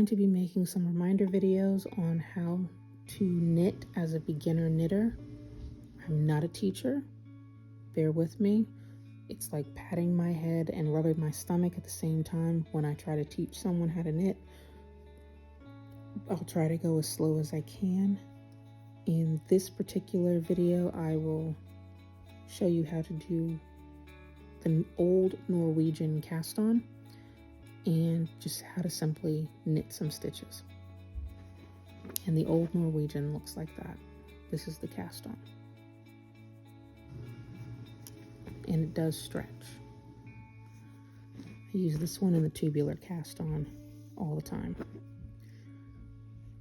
going to be making some reminder videos on how to knit as a beginner knitter. I'm not a teacher, bear with me. It's like patting my head and rubbing my stomach at the same time when I try to teach someone how to knit. I'll try to go as slow as I can. In this particular video, I will show you how to do the old Norwegian cast on and just how to simply knit some stitches. And the old Norwegian looks like that. This is the cast on. And it does stretch. I use this one in the tubular cast on all the time.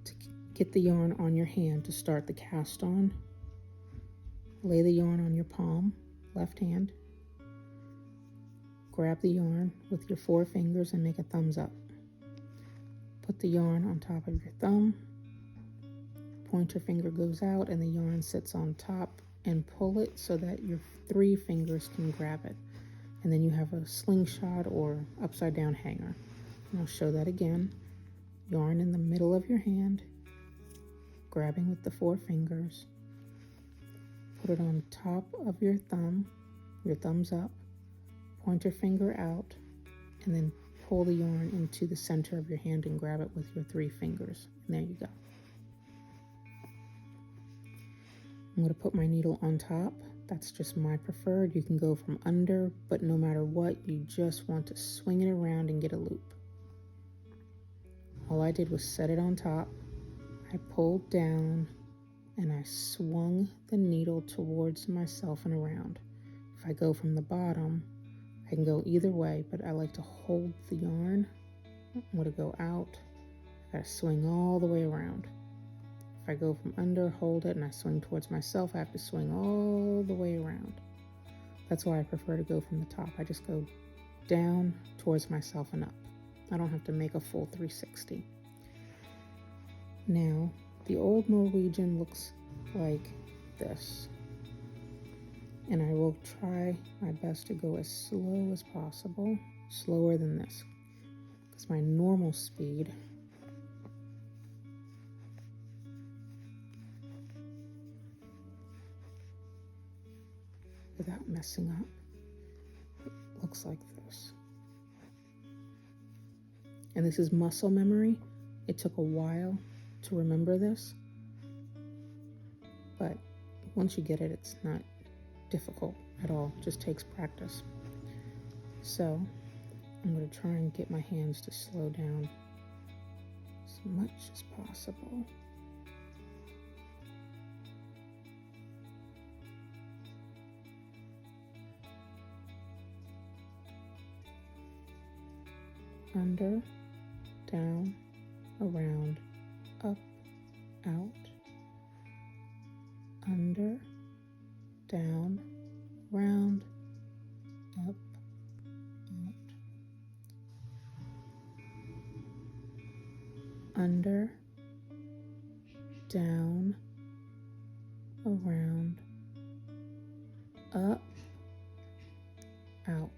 To get the yarn on your hand to start the cast on, lay the yarn on your palm, left hand. Grab the yarn with your 4 fingers and make a thumbs up. Put the yarn on top of your thumb. Pointer finger goes out and the yarn sits on top, and pull it so that your 3 fingers can grab it. And then you have a slingshot or upside down hanger. And I'll show that again. Yarn in the middle of your hand, grabbing with the 4 fingers. Put it on top of your thumb, your thumbs up. Pointer finger out, and then pull the yarn into the center of your hand and grab it with your 3 fingers. And there you go. I'm going to put my needle on top. That's just my preferred. You can go from under, but no matter what, you just want to swing it around and get a loop. All I did was set it on top. I pulled down and I swung the needle towards myself and around. If I go from the bottom, I can go either way, but I like to hold the yarn. I'm going to go out. I gotta swing all the way around. If I go from under, hold it, and I swing towards myself, I have to swing all the way around. That's why I prefer to go from the top. I just go down towards myself and up. I don't have to make a full 360. Now, the old Norwegian looks like this. And I will try my best to go as slow as possible, slower than this, because my normal speed without messing up, it looks like this. And this is muscle memory. It took a while to remember this, but once you get it, it's not difficult at all. It just takes practice. So I'm going to try and get my hands to slow down as much as possible. Under, down, around, up, out, under, down, round, up, out, under, down, around, up, out.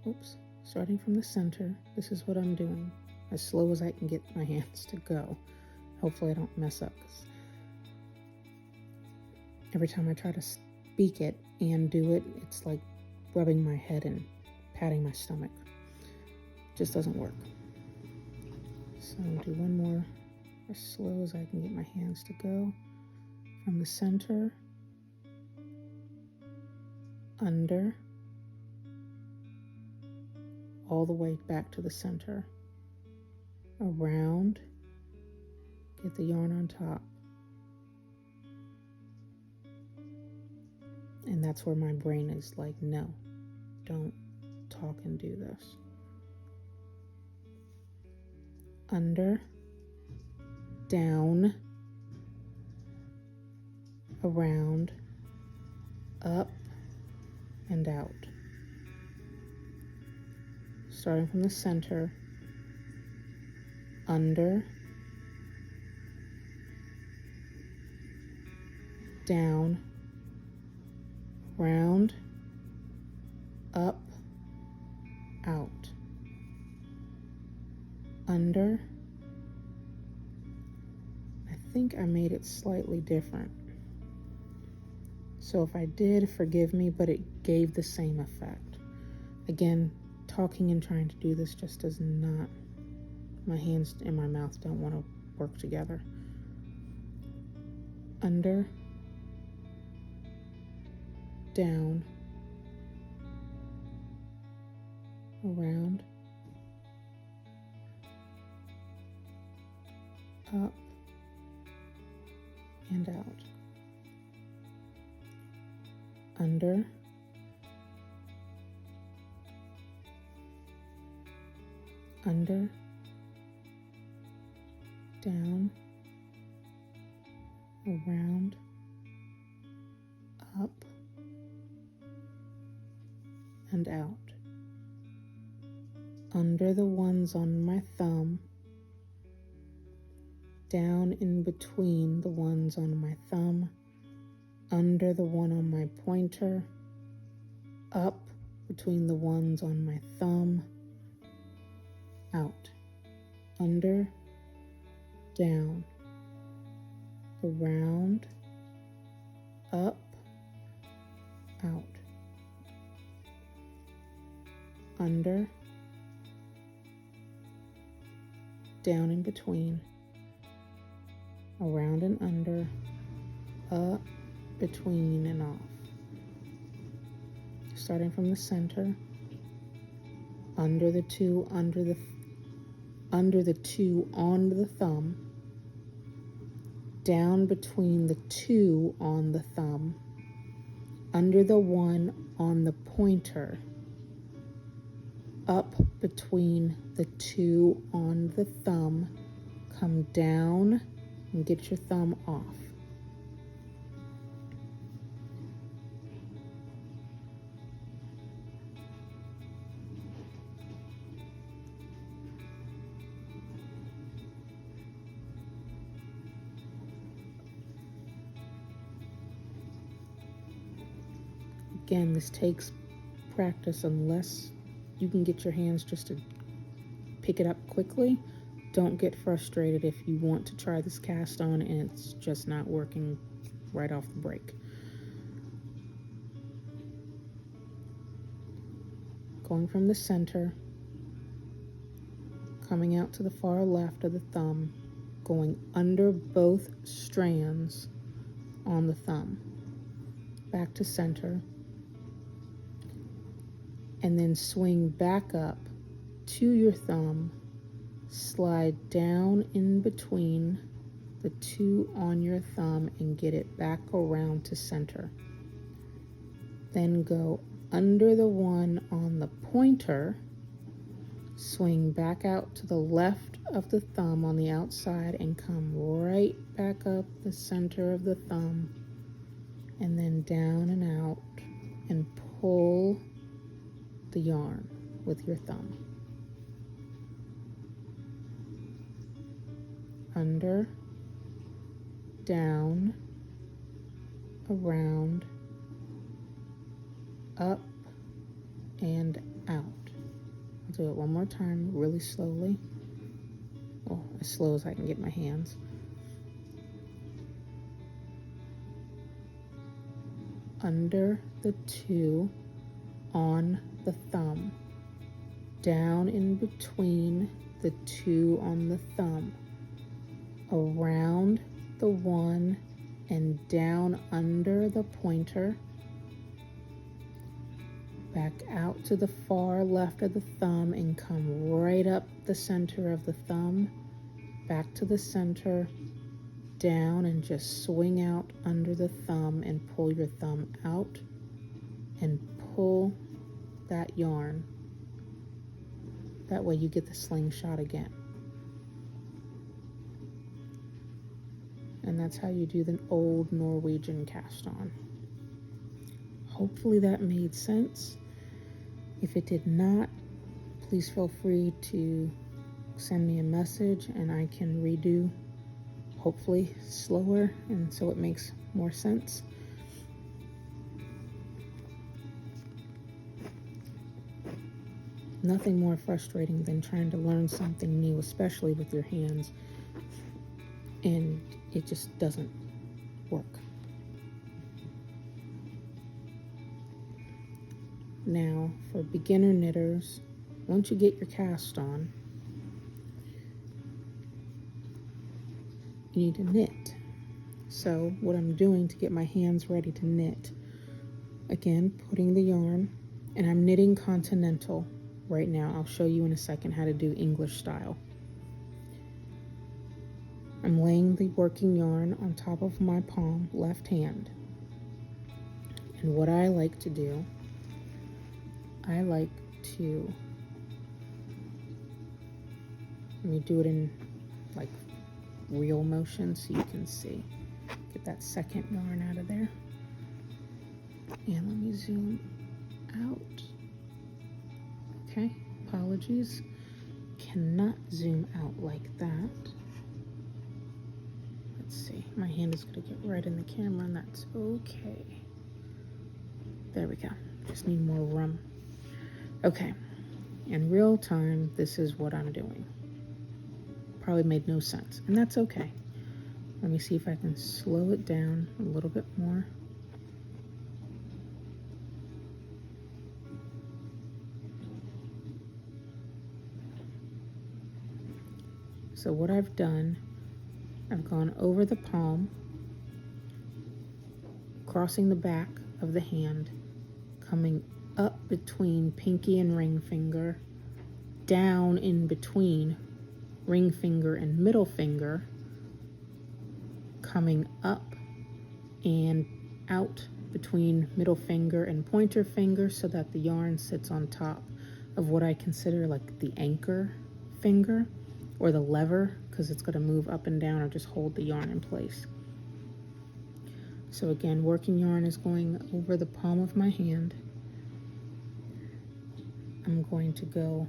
Oops, starting from the center, this is what I'm doing, as slow as I can get my hands to go. Hopefully I don't mess up, because every time I try to speak it and do it, it's like rubbing my head and patting my stomach. It just doesn't work. So I'll do one more as slow as I can get my hands to go. From the center, under, all the way back to the center, around, get the yarn on top, and that's where my brain is like, no, don't talk and do this. Under, down, around, up, and out. Starting from the center, under, down, round, up, out. under. I think I made it slightly different. So if I did, forgive me, but it gave the same effect. Again, talking and trying to do this just does not, my hands and my mouth don't want to work together. Under, down, around, up, and out. Under, under, down, around, up, and out. Under the ones on my thumb, down in between the ones on my thumb, under the one on my pointer, up between the ones on my thumb, out. Under, down, around, up, out. Under, down in between, around and under, up, between and off. Starting from the center, under the two on the thumb, down between the two on the thumb, under the one on the pointer, up between the two on the thumb, come down and get your thumb off. Again, this takes practice. Unless you can get your hands just to pick it up quickly, don't get frustrated if you want to try this cast on and it's just not working right off the break. Going from the center, coming out to the far left of the thumb, going under both strands on the thumb, back to center, and then swing back up to your thumb, slide down in between the two on your thumb and get it back around to center. Then go under the one on the pointer, swing back out to the left of the thumb on the outside and come right back up the center of the thumb, and then down and out and pull the yarn with your thumb. Under, down, around, up, and out. I'll do it one more time really slowly. Well, as slow as I can get my hands. Under the two on the thumb, down in between the two on the thumb, around the one and down under the pointer, back out to the far left of the thumb and come right up the center of the thumb, back to the center, down and just swing out under the thumb and pull your thumb out and pull that yarn. That way you get the slingshot again. And that's how you do the old Norwegian cast on. Hopefully that made sense. If it did not, please feel free to send me a message and I can redo, hopefully slower, and so it makes more sense. Nothing more frustrating than trying to learn something new, especially with your hands, and it just doesn't work. Now, for beginner knitters, once you get your cast on, you need to knit. So what I'm doing to get my hands ready to knit, again, putting the yarn, and I'm knitting continental right now. I'll show you in a second how to do English style. I'm laying the working yarn on top of my palm, left hand. And what I like to do, let me do it in like real motion so you can see. Get that second yarn out of there. And let me zoom out. Okay, apologies. Cannot zoom out like that. Let's see, my hand is gonna get right in the camera and that's okay. There we go, just need more room. Okay, in real time, this is what I'm doing. Probably made no sense, and that's okay. Let me see if I can slow it down a little bit more. So what I've done, I've gone over the palm, crossing the back of the hand, coming up between pinky and ring finger, down in between ring finger and middle finger, coming up and out between middle finger and pointer finger so that the yarn sits on top of what I consider like the anchor finger or the lever, because it's going to move up and down or just hold the yarn in place. So again, working yarn is going over the palm of my hand. I'm going to go,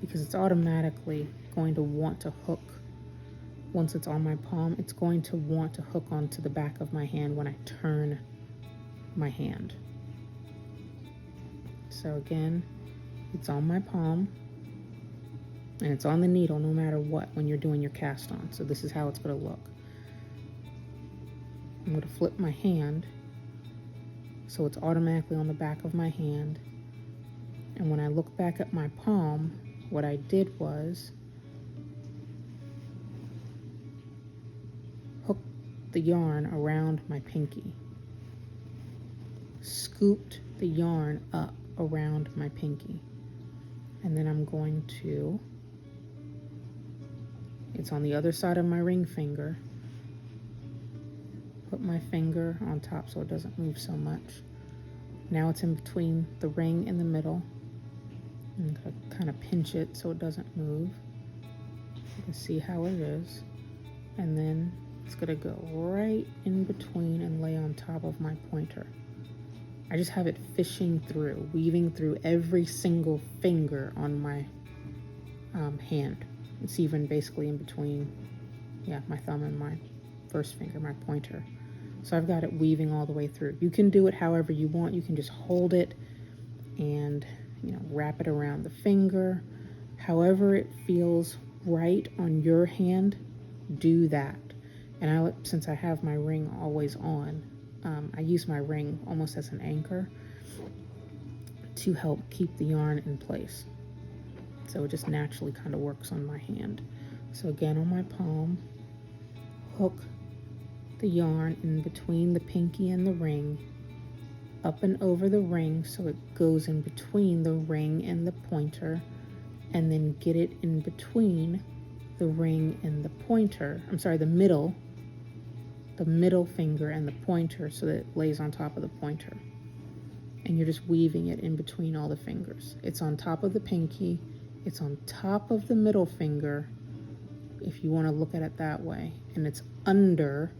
because it's automatically going to want to hook. Once it's on my palm, it's going to want to hook onto the back of my hand when I turn my hand. So again, it's on my palm, and it's on the needle no matter what when you're doing your cast on. So this is how it's going to look. I'm going to flip my hand so it's automatically on the back of my hand. And when I look back at my palm, what I did was hook the yarn around my pinky, scooped the yarn up around my pinky, and then I'm going to, it's on the other side of my ring finger, put my finger on top so it doesn't move so much. Now it's in between the ring and the middle. I'm going to kind of pinch it so it doesn't move. You can see how it is. And then it's going to go right in between and lay on top of my pointer. I just have it fishing through, weaving through every single finger on my hand. It's even basically in between, my thumb and my first finger, my pointer. So I've got it weaving all the way through. You can do it however you want. You can just hold it and wrap it around the finger. However it feels right on your hand, do that. And since I have my ring always on, I use my ring almost as an anchor to help keep the yarn in place. So it just naturally kind of works on my hand. So again, on my palm, hook the yarn in between the pinky and the ring, up and over the ring so it goes in between the ring and the pointer, and then get it in between the ring and the pointer, the middle finger and the pointer so that it lays on top of the pointer. And you're just weaving it in between all the fingers. It's on top of the pinky, it's on top of the middle finger, if you want to look at it that way, and it's under,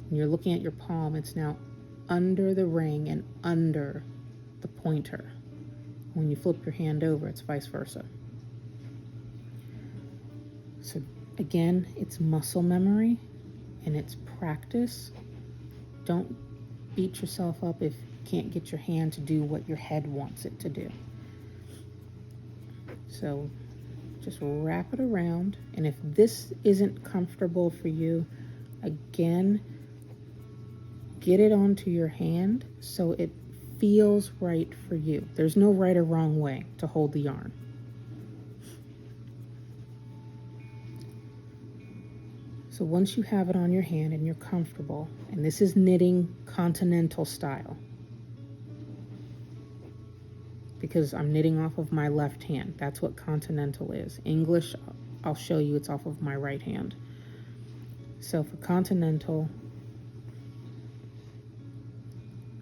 and you're looking at your palm, it's now under the ring and under the pointer. When you flip your hand over, it's vice versa. So again, it's muscle memory and it's practice. Don't beat yourself up if you can't get your hand to do what your head wants it to do. So just wrap it around, and if this isn't comfortable for you, again, get it onto your hand so it feels right for you. There's no right or wrong way to hold the yarn. So once you have it on your hand and you're comfortable, and this is knitting continental style, because I'm knitting off of my left hand. That's what continental is. English, I'll show you, it's off of my right hand. So for continental,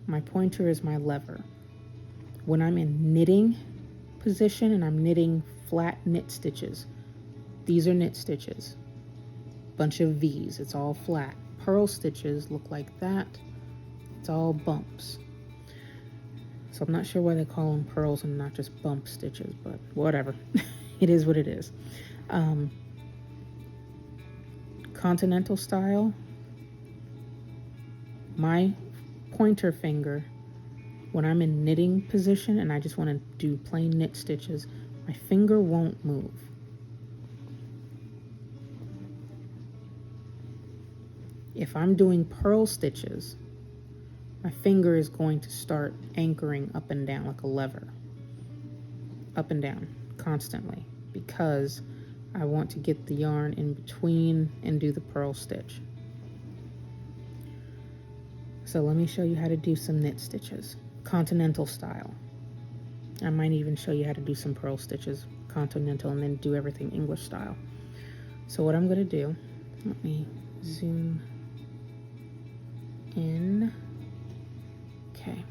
my pointer is my lever. When I'm in knitting position and I'm knitting flat knit stitches, these are knit stitches. Bunch of V's, it's all flat. Purl stitches look like that. It's all bumps. So I'm not sure why they call them purls and not just bump stitches, but whatever. It is what it is. Continental style, my pointer finger, when I'm in knitting position and I just want to do plain knit stitches, my finger won't move. If I'm doing purl stitches, my finger is going to start anchoring up and down like a lever. Up and down, constantly, because I want to get the yarn in between and do the purl stitch. So let me show you how to do some knit stitches, continental style. I might even show you how to do some purl stitches, continental, and then do everything English style. So what I'm going to do, let me zoom in. Okay.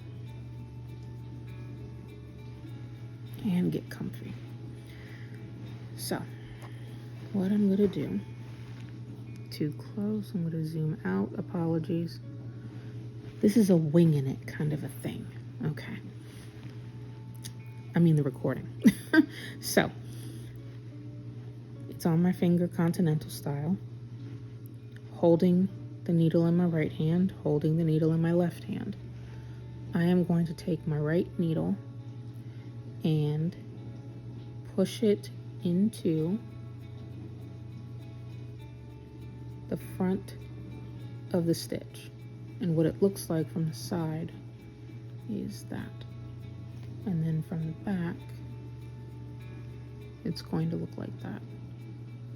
And get comfy. So, what I'm going to do, too close, I'm going to zoom out, apologies. This is a winging it kind of a thing, okay? I mean the recording. So, it's on my finger, continental style, holding the needle in my right hand, holding the needle in my left hand. I am going to take my right needle and push it into the front of the stitch. And what it looks like from the side is that. And then from the back, it's going to look like that.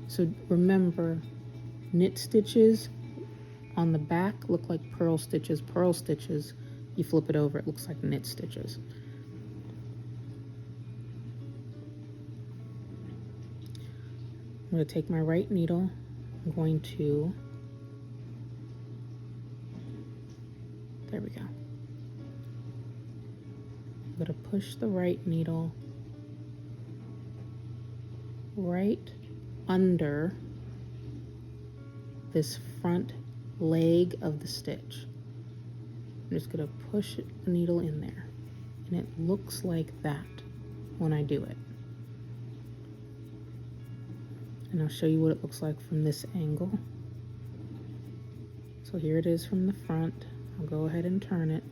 So remember, knit stitches on the back look like purl stitches. Purl stitches, you flip it over, it looks like knit stitches. I'm going to take my right needle. I'm going to, there we go. I'm going to push the right needle right under this front leg of the stitch. I'm just going to push the needle in there, and it looks like that when I do it. And I'll show you what it looks like from this angle. So here it is from the front. I'll go ahead and turn it.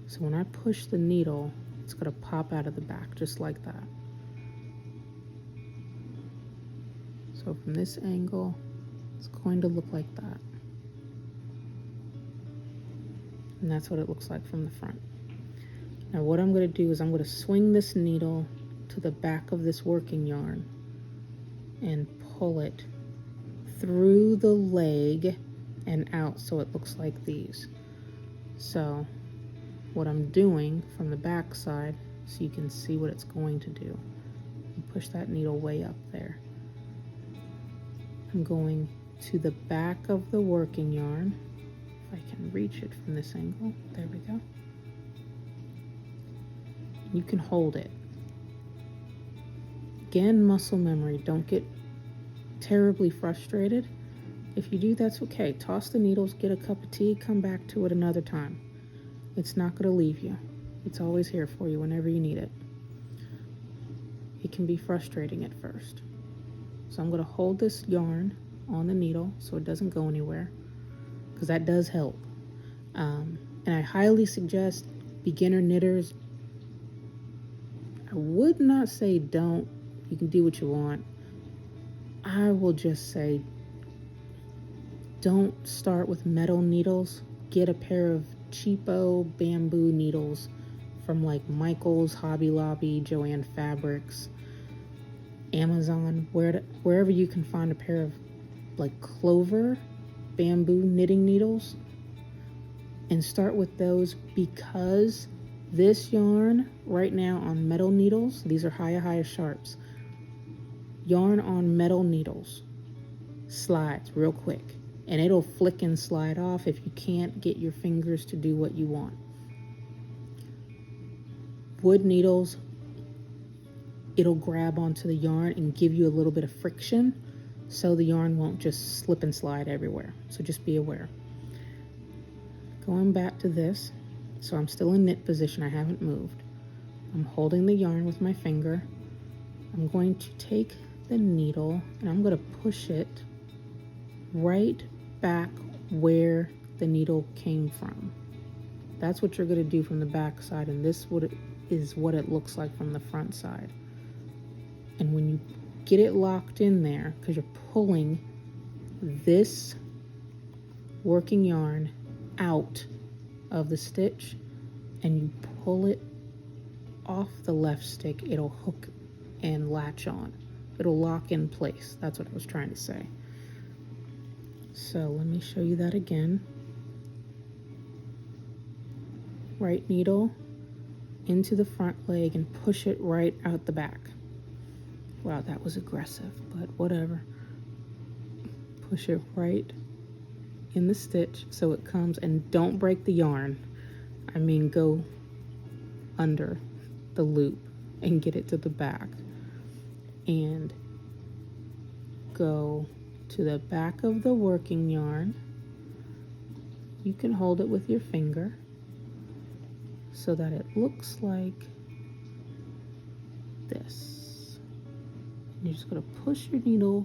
So when I push the needle, it's going to pop out of the back just like that. So from this angle, it's going to look like that. And that's what it looks like from the front. Now what I'm going to do is I'm going to swing this needle to the back of this working yarn and pull it through the leg and out so it looks like these. So what I'm doing from the back side, so you can see what it's going to do, push that needle way up there. I'm going to the back of the working yarn. If I can reach it from this angle, there we go. You can hold it. Again, muscle memory, don't get terribly frustrated. If you do, that's okay. Toss the needles, get a cup of tea, come back to it another time. It's not going to leave you. It's always here for you whenever you need it. It can be frustrating at first. So I'm going to hold this yarn on the needle so it doesn't go anywhere, because that does help. And I highly suggest beginner knitters, I would not say don't You can do what you want. I will just say, don't start with metal needles. Get a pair of cheapo bamboo needles from like Michael's, Hobby Lobby, Joann Fabrics, Amazon, wherever you can find a pair of like clover bamboo knitting needles, and start with those, because this yarn right now on metal needles, these are Haya Sharps. Yarn on metal needles slides real quick, and it'll flick and slide off if you can't get your fingers to do what you want. Wood needles, it'll grab onto the yarn and give you a little bit of friction, so the yarn won't just slip and slide everywhere. So just be aware. Going back to this, so I'm still in knit position, I haven't moved. I'm holding the yarn with my finger. I'm going to take the needle and I'm going to push it right back where the needle came from. That's what you're going to do from the back side, and this is what it looks like from the front side. And when you get it locked in there, because you're pulling this working yarn out of the stitch and you pull it off the left stick, it'll hook and latch on. It'll lock in place. That's what I was trying to say. So let me show you that again. Right needle into the front leg and push it right out the back. Wow, that was aggressive, but whatever. Push it right in the stitch so it comes, and don't break the yarn. I mean, go under the loop and get it to the back. And go to the back of the working yarn. You can hold it with your finger so that it looks like this. And you're just going to push your needle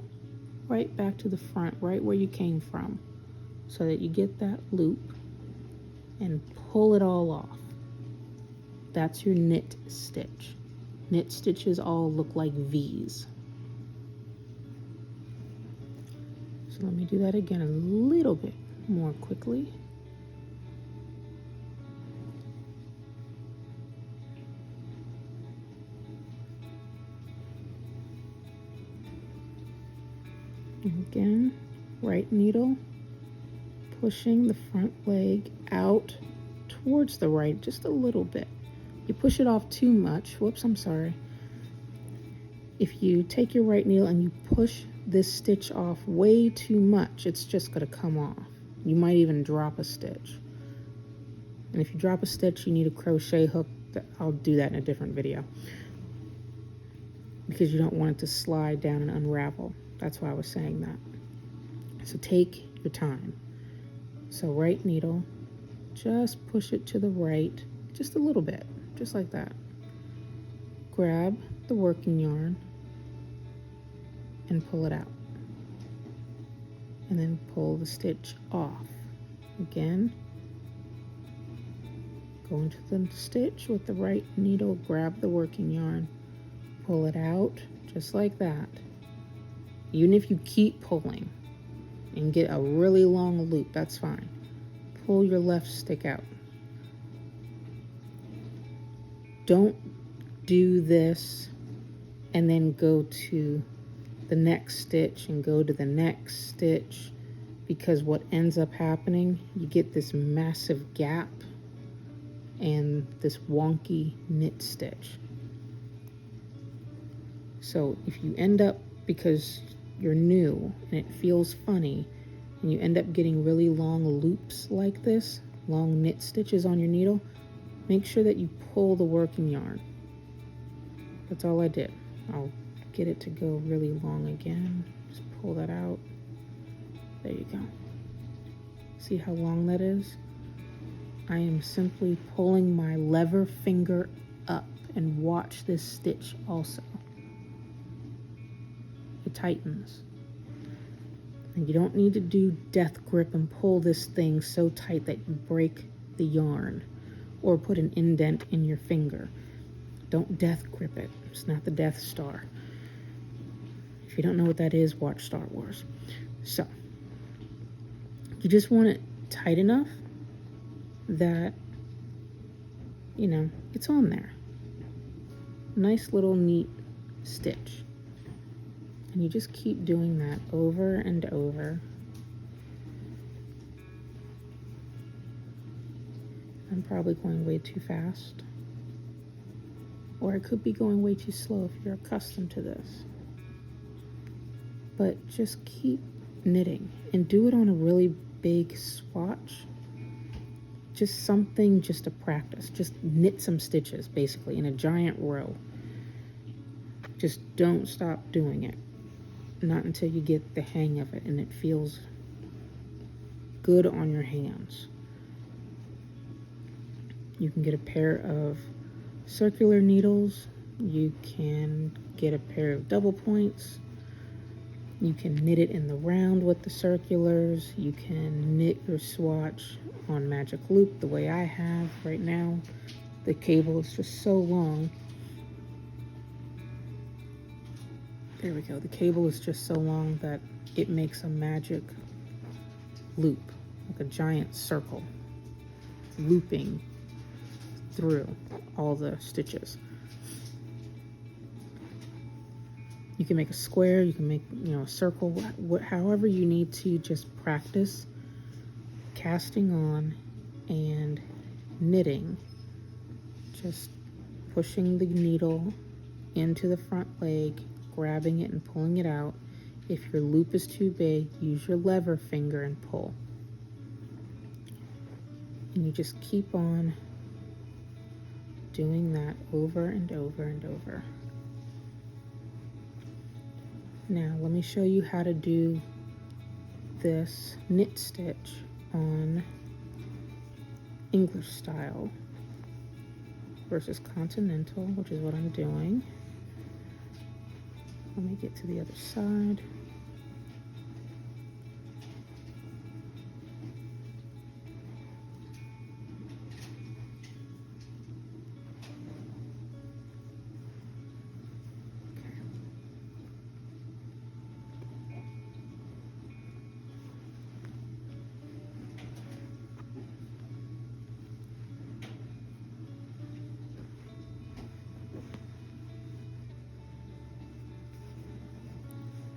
right back to the front, right where you came from, so that you get that loop, and pull it all off. That's your knit stitch. Knit stitches all look like V's. So let me do that again a little bit more quickly. And again, right needle, pushing the front leg out towards the right just a little bit. You push it off too much. Whoops, I'm sorry. If you take your right needle and you push this stitch off way too much, it's just going to come off. You might even drop a stitch. And if you drop a stitch, you need a crochet hook. I'll do that in a different video, because you don't want it to slide down and unravel. That's why I was saying that. So take your time. So right needle, just push it to the right, just a little bit, just like that. Grab the working yarn and pull it out. And then pull the stitch off. Again, go into the stitch with the right needle, grab the working yarn, pull it out, just like that. Even if you keep pulling and get a really long loop, that's fine. Pull your left stick out. Don't do this and then go to the next stitch and go to the next stitch, because what ends up happening, you get this massive gap and this wonky knit stitch. So if you end up, because you're new and it feels funny, and you end up getting really long loops like this, long knit stitches on your needle, make sure that you pull the working yarn. That's all I did. I'll get it to go really long again. Just pull that out. There you go. See how long that is? I am simply pulling my lever finger up, and watch this stitch also. It tightens. And you don't need to do death grip and pull this thing so tight that you break the yarn or put an indent in your finger. Don't death grip it. It's not the Death Star. If you don't know what that is, watch Star Wars. So you just want it tight enough that, you know, it's on there. Nice little neat stitch. And you just keep doing that over and over. I'm probably going way too fast. Or I could be going way too slow if you're accustomed to this. But just keep knitting and do it on a really big swatch. Just something just to practice. Just knit some stitches basically in a giant row. Just don't stop doing it. Not until you get the hang of it and it feels good on your hands. You can get a pair of circular needles. You can get a pair of double points. You can knit it in the round with the circulars. You can knit your swatch on magic loop the way I have right now. The cable is just so long. There we go. The cable is just so long that it makes a magic loop, like a giant circle, looping through all the stitches. You can make a square, you can make, you know, a circle, however you need to. Just practice casting on and knitting. Just pushing the needle into the front leg, grabbing it and pulling it out. If your loop is too big, use your lever finger and pull. And you just keep on doing that over and over and over. Now let me show you how to do this knit stitch on English style versus continental, which is what I'm doing. Let me get to the other side.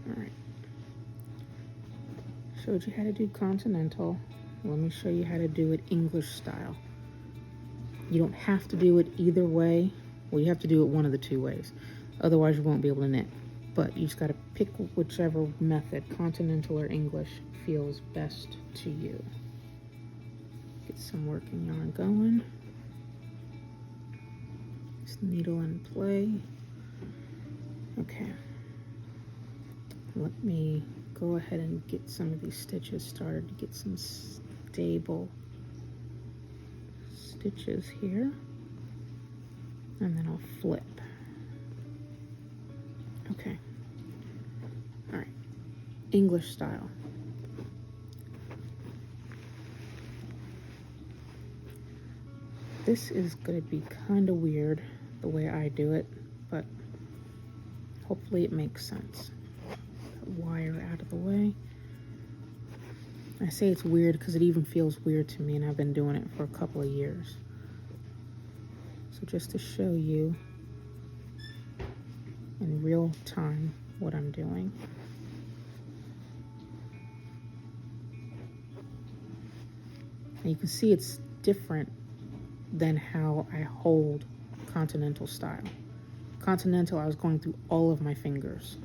Alright, showed you how to do continental. Let me show you how to do it English style. You don't have to do it either way. Well, you have to do it one of the two ways. Otherwise, you won't be able to knit. But you just got to pick whichever method, continental or English, feels best to you. Get some working yarn going. This needle in play. Okay. Let me go ahead and get some of these stitches started to get some stable stitches here. And then I'll flip. Okay. All right. English style. This is going to be kind of weird the way I do it, but hopefully it makes sense. Wire out of the way. I say it's weird because it even feels weird to me, and I've been doing it for a couple of years. So just to show you in real time what I'm doing. And you can see it's different than how I hold continental style. Continental, I was going through all of my fingers.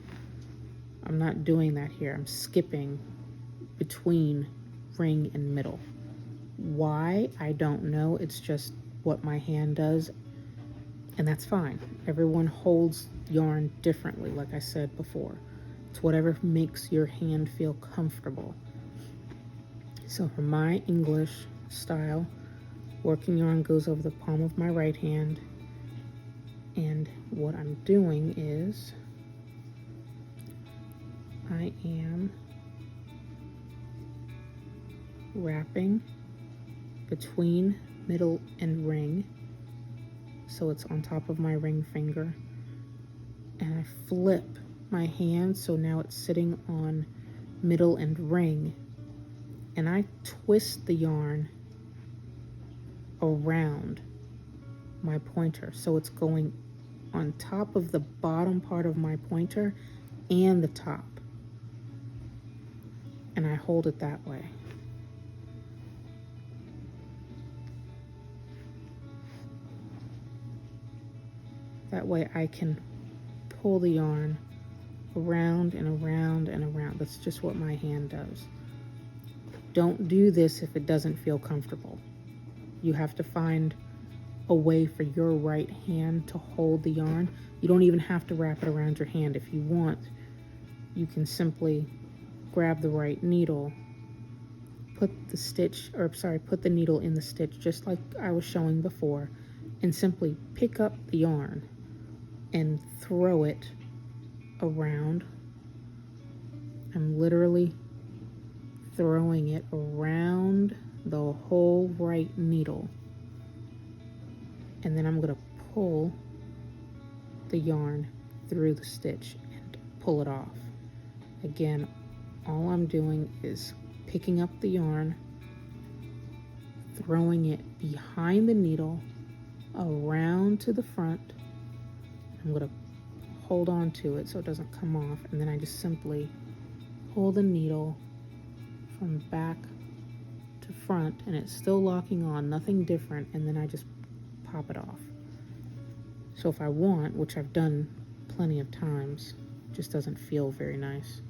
I'm not doing that here. I'm skipping between ring and middle. Why? I don't know. It's just what my hand does, and that's fine. Everyone holds yarn differently, like I said before. It's whatever makes your hand feel comfortable. So for my English style, working yarn goes over the palm of my right hand, and what I'm doing is I am wrapping between middle and ring, so it's on top of my ring finger, and I flip my hand, so now it's sitting on middle and ring, and I twist the yarn around my pointer so it's going on top of the bottom part of my pointer and the top, and I hold it that way. That way I can pull the yarn around and around and around. That's just what my hand does. Don't do this if it doesn't feel comfortable. You have to find a way for your right hand to hold the yarn. You don't even have to wrap it around your hand. If you want, you can simply grab the right needle, put the needle in the stitch just like I was showing before, and simply pick up the yarn and throw it around. I'm literally throwing it around the whole right needle, and then I'm going to pull the yarn through the stitch and pull it off. Again, all I'm doing is picking up the yarn, throwing it behind the needle around to the front. I'm going to hold on to it so it doesn't come off, and then I just simply pull the needle from back to front, and it's still locking on, nothing different, and then I just pop it off. So if I want, which I've done plenty of times, it just doesn't feel very nice,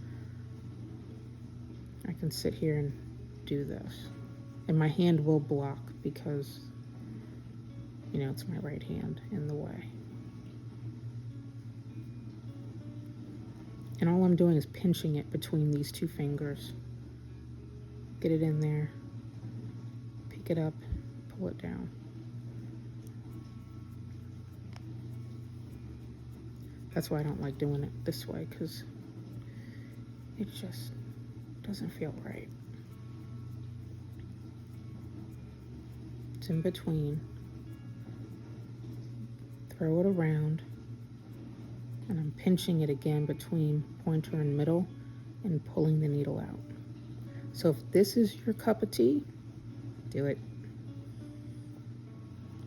I can sit here and do this, and my hand will block because, you know, it's my right hand in the way. And all I'm doing is pinching it between these two fingers. Get it in there, pick it up, pull it down. That's why I don't like doing it this way, because it just doesn't feel right. It's in between. Throw it around, and I'm pinching it again between pointer and middle and pulling the needle out. So if this is your cup of tea, do it.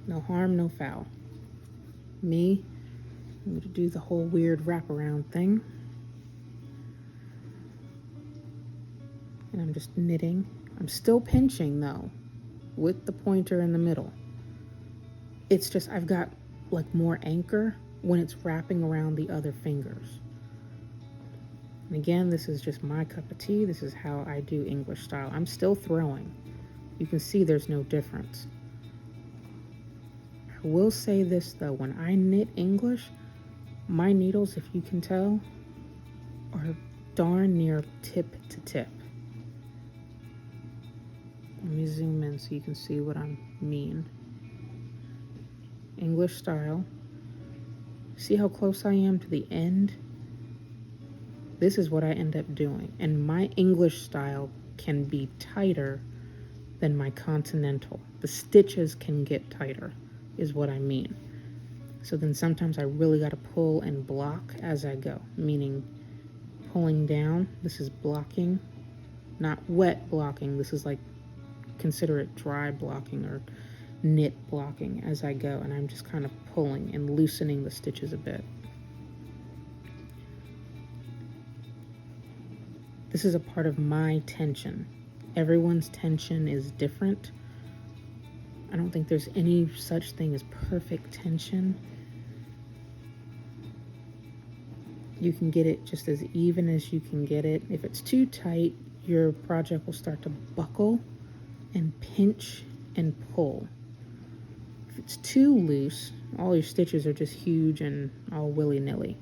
No harm, no foul. Me, I'm going to do the whole weird wraparound thing. And I'm just knitting. I'm still pinching though, with the pointer in the middle. It's just I've got like more anchor when it's wrapping around the other fingers. And again, this is just my cup of tea. This is how I do English style. I'm still throwing. You can see there's no difference. I will say this though, when I knit English, my needles, if you can tell, are darn near tip to tip. Let me zoom in so you can see what I mean. English style. See how close I am to the end? This is what I end up doing. And my English style can be tighter than my continental. The stitches can get tighter, is what I mean. So then sometimes I really got to pull and block as I go, meaning pulling down. This is blocking, not wet blocking. This is like, consider it dry blocking or knit blocking as I go, and I'm just kind of pulling and loosening the stitches a bit. This is a part of my tension. Everyone's tension is different. I don't think there's any such thing as perfect tension. You can get it just as even as you can get it. If it's too tight, your project will start to buckle and pinch and pull. If it's too loose, all your stitches are just huge and all willy-nilly.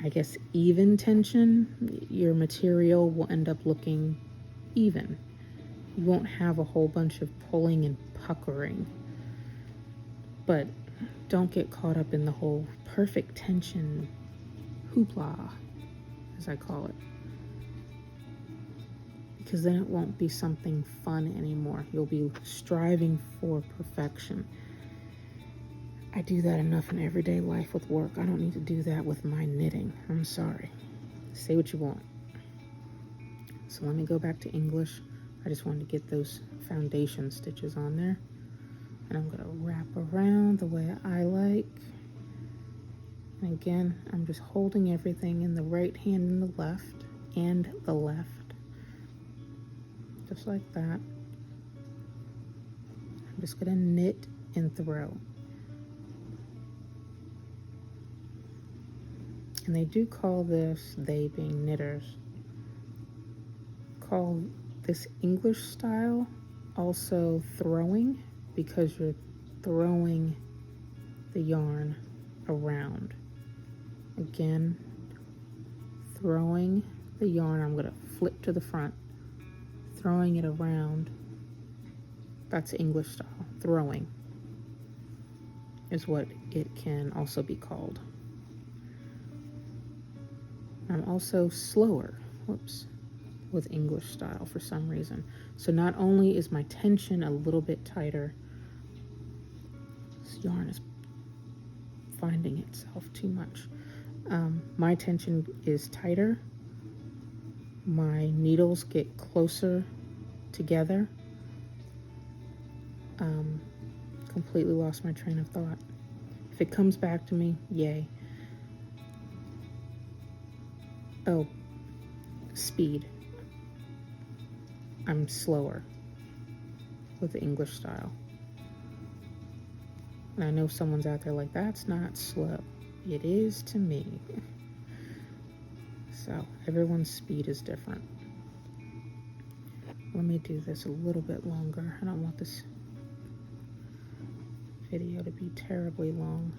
I guess even tension, your material will end up looking even. You won't have a whole bunch of pulling and puckering. But don't get caught up in the whole perfect tension hoopla, as I call it. Because then it won't be something fun anymore. You'll be striving for perfection. I do that enough in everyday life with work. I don't need to do that with my knitting. I'm sorry. Say what you want. So let me go back to English. I just wanted to get those foundation stitches on there. And I'm going to wrap around the way I like. And again, I'm just holding everything in the right hand and the left. Just like that. I'm just going to knit and throw. And they do call this, they being knitters, call this English style also throwing, because you're throwing the yarn around. Again, throwing the yarn, I'm going to flip to the front, throwing it around. That's English style. Throwing is what it can also be called. I'm also slower, with English style for some reason. So not only is my tension a little bit tighter, this yarn is finding itself too much. My tension is tighter. My needles get closer together. Completely lost my train of thought. If it comes back to me, yay. Oh, speed. I'm slower with the English style. And I know someone's out there like, that's not slow. It is to me. So everyone's speed is different. Let me do this a little bit longer. I don't want this video to be terribly long.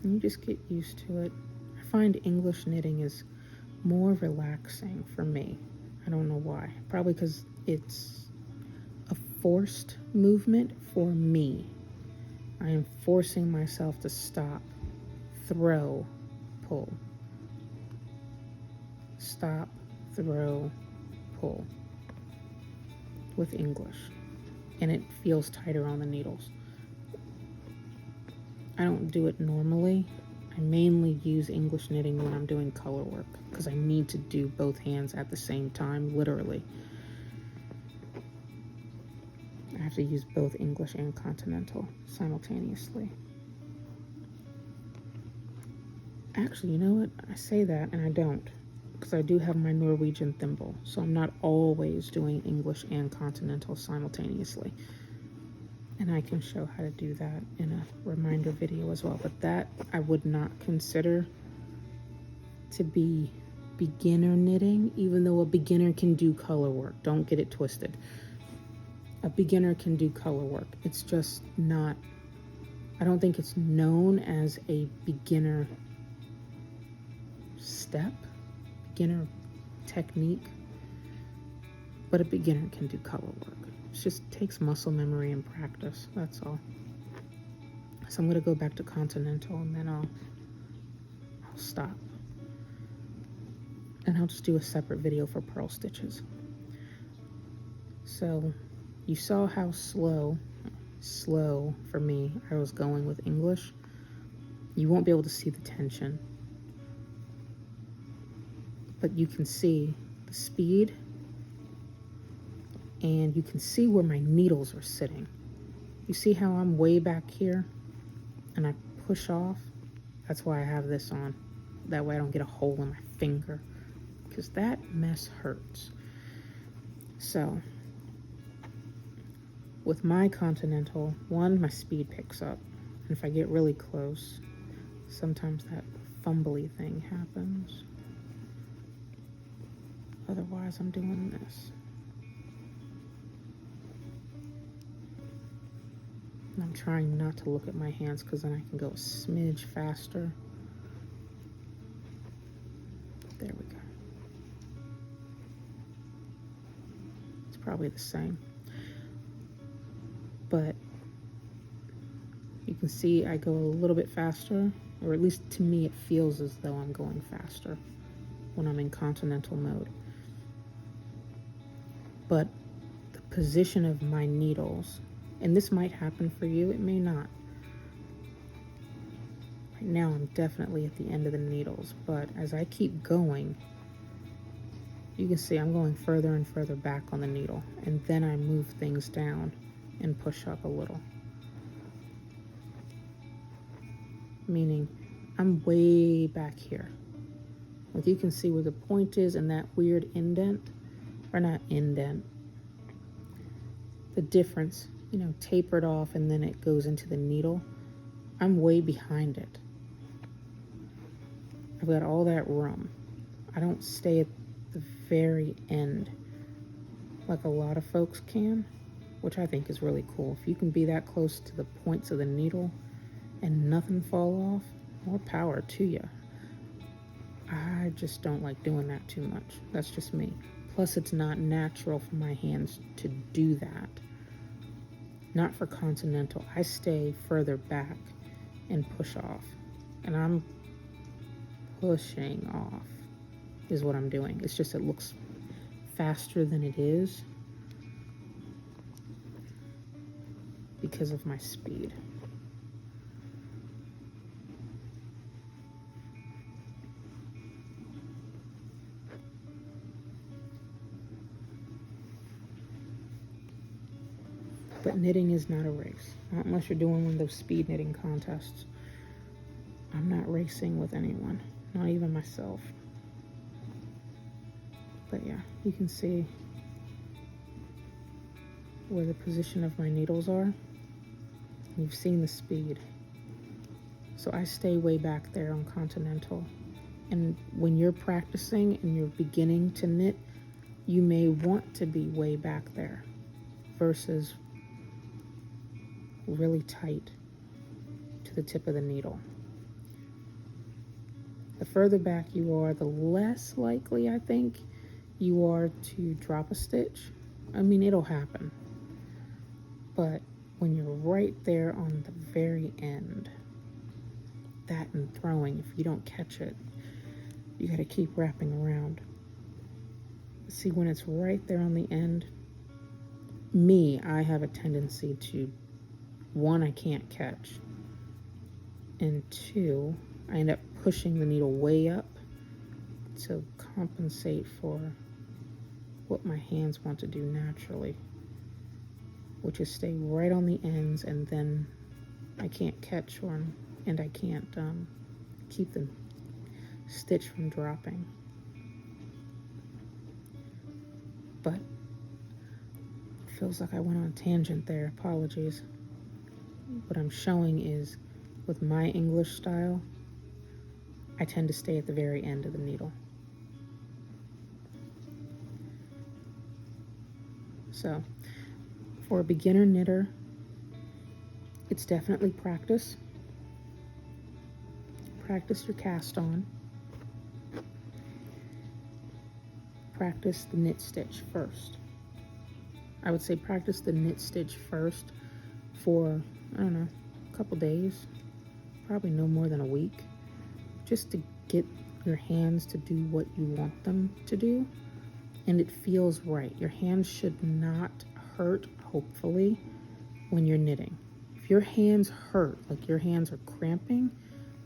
And you just get used to it. I find English knitting is more relaxing for me. I don't know why. Probably because it's a forced movement for me. I am forcing myself to stop, throw, pull. Stop, throw, pull with English. And it feels tighter on the needles. I don't do it normally. I mainly use English knitting when I'm doing color work because I need to do both hands at the same time, literally. I have to use both English and continental simultaneously. Actually, you know what? I say that and I don't, because I do have my Norwegian thimble, so I'm not always doing English and continental simultaneously. And I can show how to do that in a reminder video as well. But that I would not consider to be beginner knitting, even though a beginner can do color work. Don't get it twisted. A beginner can do color work. It's just not, I don't think it's known as a beginner step, beginner technique, but a beginner can do color work. It just takes muscle memory and practice, that's all. So I'm going to go back to continental and then I'll stop. And I'll just do a separate video for purl stitches. So you saw how slow for me I was going with English. You won't be able to see the tension, but you can see the speed. And you can see where my needles are sitting. You see how I'm way back here and I push off? That's why I have this on. That way I don't get a hole in my finger, because that mess hurts. So with my continental, one, my speed picks up. And if I get really close, sometimes that fumbly thing happens. Otherwise, I'm doing this. And I'm trying not to look at my hands because then I can go a smidge faster. There we go. It's probably the same. But you can see I go a little bit faster, or at least to me it feels as though I'm going faster when I'm in continental mode. But the position of my needles, and this might happen for you, it may not. Right now I'm definitely at the end of the needles, but as I keep going, you can see I'm going further and further back on the needle, and then I move things down and push up a little. Meaning I'm way back here. Like you can see where the point is and that weird indent, or not indent, the difference, you know, tapered off and then it goes into the needle. I'm way behind it. I've got all that room. I don't stay at the very end like a lot of folks can, which I think is really cool. If you can be that close to the points of the needle and nothing fall off, more power to you. I just don't like doing that too much. That's just me. Plus, it's not natural for my hands to do that. Not for continental. I stay further back and push off. And I'm pushing off is what I'm doing. It's just it looks faster than it is because of my speed. But knitting is not a race, not unless you're doing one of those speed knitting contests. I'm not racing with anyone, not even myself. But yeah, you can see where the position of my needles are. You've seen the speed. So I stay way back there on continental. And when you're practicing and you're beginning to knit, you may want to be way back there versus really tight to the tip of the needle. The further back you are, the less likely I think you are to drop a stitch. I mean, it'll happen. But when you're right there on the very end, that and throwing, if you don't catch it, you got to keep wrapping around. See, when it's right there on the end, I have a tendency to, one, I can't catch, and two, I end up pushing the needle way up to compensate for what my hands want to do naturally, which is stay right on the ends, and then I can't catch one, and I can't keep the stitch from dropping. But it feels like I went on a tangent there, apologies. What I'm showing is, with my English style, I tend to stay at the very end of the needle. So, for a beginner knitter, it's definitely practice. Practice your cast on. Practice the knit stitch first. I would say practice the knit stitch first for, I don't know, a couple days, probably no more than a week, just to get your hands to do what you want them to do, and it feels right. Your hands should not hurt, hopefully, when you're knitting. If your hands hurt, like your hands are cramping,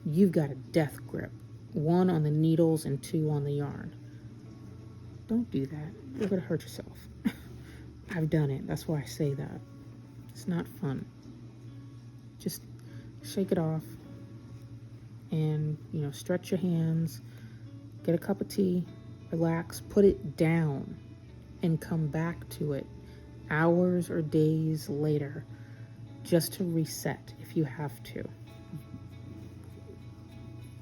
you've got a death grip. 1 on the needles and 2 on the yarn. Don't do that. You're gonna hurt yourself. I've done it. That's why I say that. It's not fun. Just shake it off and, stretch your hands, get a cup of tea, relax, put it down, and come back to it hours or days later just to reset if you have to.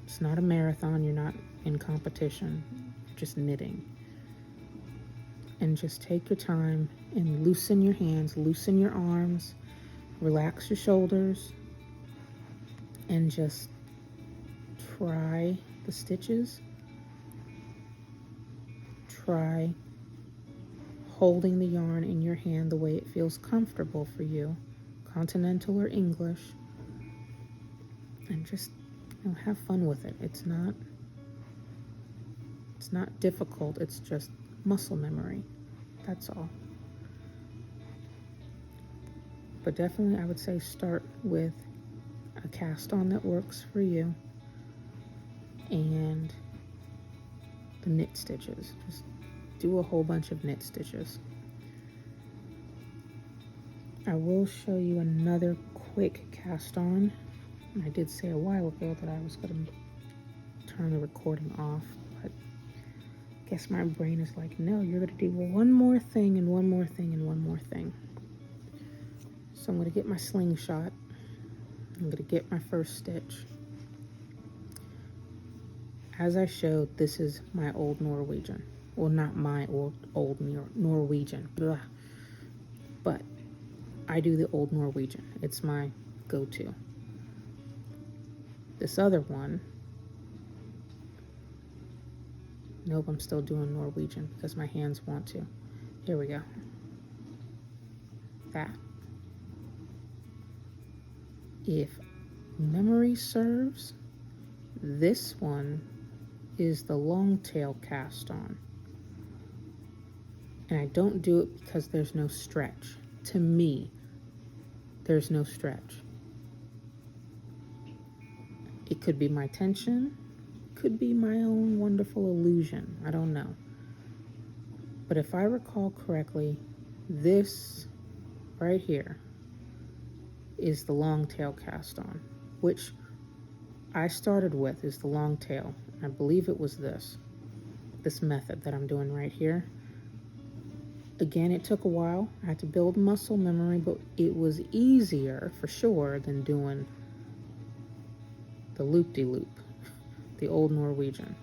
It's not a marathon. You're not in competition. You're just knitting. And just take your time and loosen your hands, loosen your arms, relax your shoulders, and just try the stitches. Try holding the yarn in your hand the way it feels comfortable for you, continental or English, and just have fun with it. It's not difficult. It's just muscle memory. That's all. but definitely I would say start with a cast on that works for you and the knit stitches. Just do a whole bunch of knit stitches. I will show you another quick cast on. I did say a while ago that I was going to turn the recording off, but I guess my brain is like, no, you're going to do one more thing and one more thing and one more thing. So I'm going to get my slingshot. I'm going to get my first stitch. As I showed, this is my old Norwegian. Well, not my old Norwegian, blah. But I do the old Norwegian. It's my go-to. This other one, nope, I'm still doing Norwegian because my hands want to. Here we go. That. If memory serves, this one is the long tail cast on. And I don't do it because there's no stretch. To me, there's no stretch. It could be my tension, could be my own wonderful illusion. I don't know. But if I recall correctly, this right here is the long tail cast on, which I started with is the long tail. I believe it was this method that I'm doing right here. Again, it took a while. I had to build muscle memory, but it was easier for sure than doing the loop-de-loop, the old Norwegian.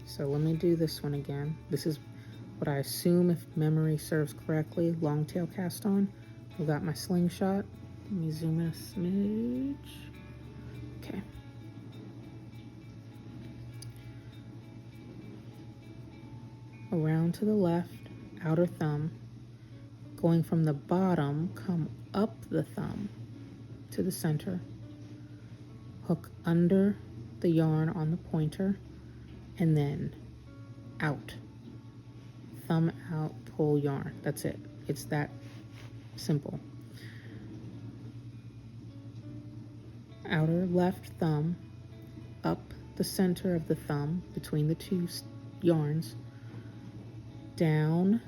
So let me do this one again. This is what I assume, if memory serves correctly, long tail cast on. I got my slingshot. Let me zoom in a smidge. Okay. Around to the left, outer thumb. Going from the bottom, come up the thumb to the center. Hook under the yarn on the pointer, and then out. Thumb out, pull yarn. That's it. It's that simple. Outer left thumb, up the center of the thumb between the two yarns, down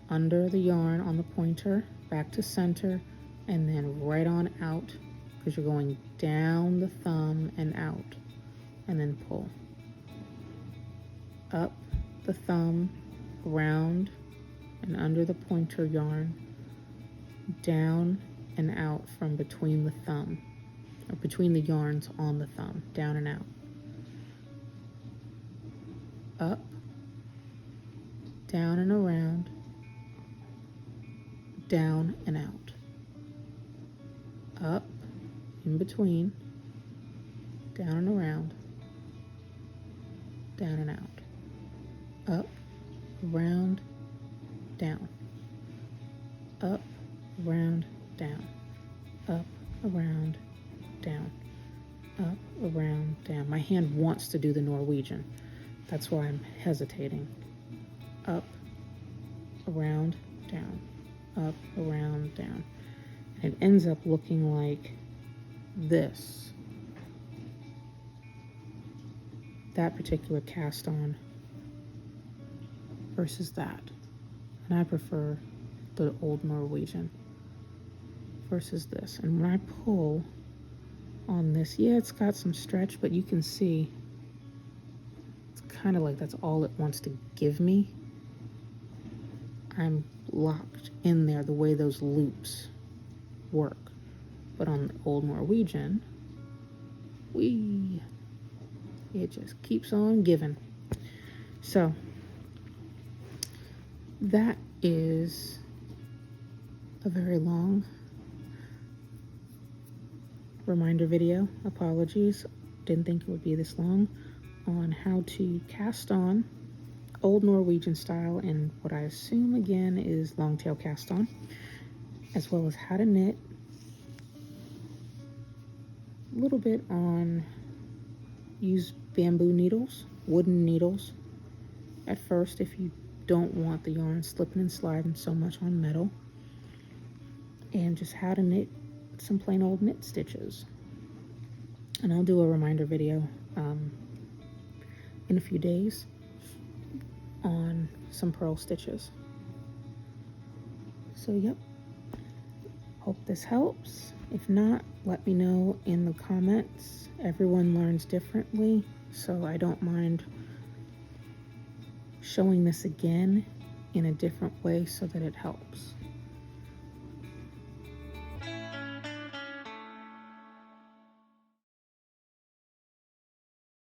under the yarn on the pointer, back to center, and then right on out, because you're going down the thumb and out, and then pull. Up the thumb, around and under the pointer yarn, down and out from between the thumb, or between the yarns on the thumb, down and out. Up, down and around, down and out. Up, in between, down and around, down and out. Up, around, down. Up, around, down. Up, around, down. Up, around, down. My hand wants to do the Norwegian. That's why I'm hesitating. Up, around, down. Up, around, down. And it ends up looking like this. That particular cast on versus that. And I prefer the old Norwegian versus this. And when I pull on this, yeah, it's got some stretch, but you can see it's kind of like that's all it wants to give me. I'm locked in there the way those loops work. But on the old Norwegian, it just keeps on giving. So that is a very long reminder video. Apologies, didn't think it would be this long, on how to cast on old Norwegian style and what I assume again is long tail cast on, as well as how to knit. A little bit on use bamboo needles, wooden needles at first if you don't want the yarn slipping and sliding so much on metal. And just how to knit some plain old knit stitches. And I'll do a reminder video in a few days on some purl stitches. So yep, hope this helps. If not, let me know in the comments. Everyone learns differently, so I don't mind showing this again in a different way so that it helps.